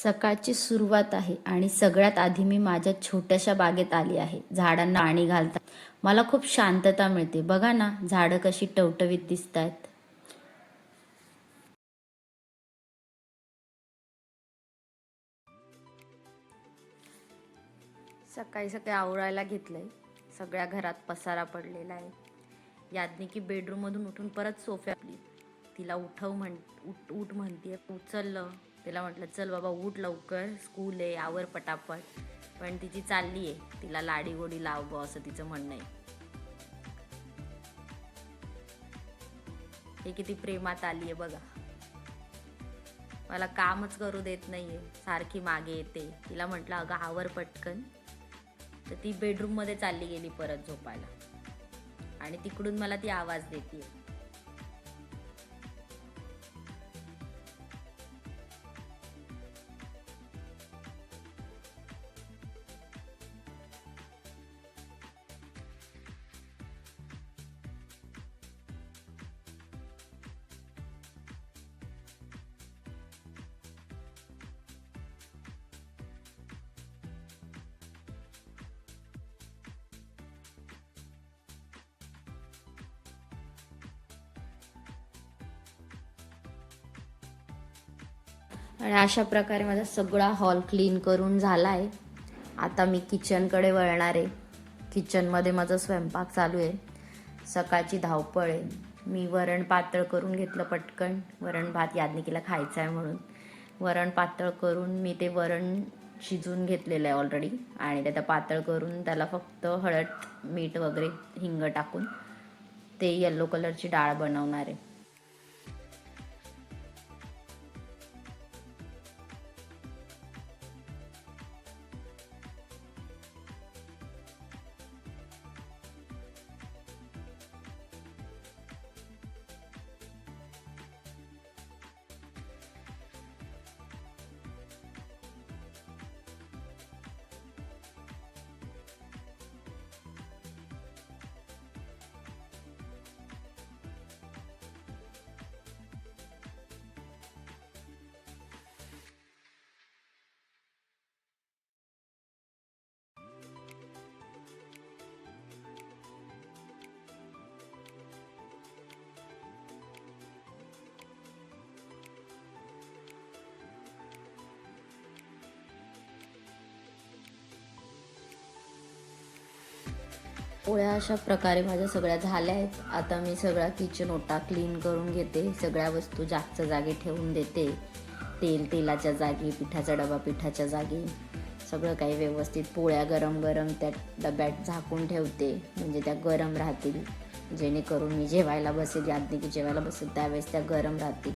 सकाळची सुरुवात आहे आणि सगळ्यात आधी मी माझ्या छोट्याशा बागेत आली आहे. झाडांना पाणी घालता मला खूप शांतता मिळते. बघा ना, झाडं कशी टवटवीत दिसत आहेत. सकाळी सकाळी आवरायला घेतलंय. सगळ्या घरात पसारा पडलेला आहे. याज्ञिकी बेडरूममधून उठून परत सोफ्यातली तिला उठ उठ म्हणते. उचललं, तिला म्हटलं चल बाबा उठ लवकर, स्कूल आहे, आवर पटापट. पण तिची चालली आहे, तिला लाडी गोडी लाव गं असं तिचं म्हणणं आहे. हे किती प्रेमात आली आहे बघा. मला कामच करू देत नाहीये, सारखी मागे येते. तिला म्हटलं अगं आवर पटकन, तर ती बेडरूममध्ये चालली गेली परत झोपायला. आणि तिकडून मला ती आवाज देते. आणि अशा प्रकारे माझा सगळा हॉल क्लीन करून झाला आहे. आता मी किचनकडे वळणार आहे. किचनमध्ये माझा स्वयंपाक चालू आहे. सकाळची धावपळ आहे. मी वरण पातळ करून घेतलं पटकन. वरण भात याज्ञिकीला खायचं आहे म्हणून वरण पातळ करून मी ते वरण शिजवून घेतलेलं आहे ऑलरेडी. आणि त्याला पातळ करून त्याला फक्त हळद, मीठ वगैरे, हिंग टाकून ते येल्लो कलरची डाळ बनवणार आहे. पोळ्या अशा प्रकारे माझ्या सगळ्या झाल्या आहेत. आता मी सगळा किचन ओटा क्लीन करून घेते. सगळ्या वस्तू जागच्या जागी ठेवून देते. तेलाच्या जागी, पिठाचा डबा पिठाच्या जागी, सगळं काही व्यवस्थित. पोळ्या गरम गरम त्या डब्यात झाकून ठेवते, म्हणजे त्या गरम राहतील. जेणेकरून मी जेवायला बसेल, याज्ञिकी जेवायला बसेल त्यावेळेस त्या गरम राहतील.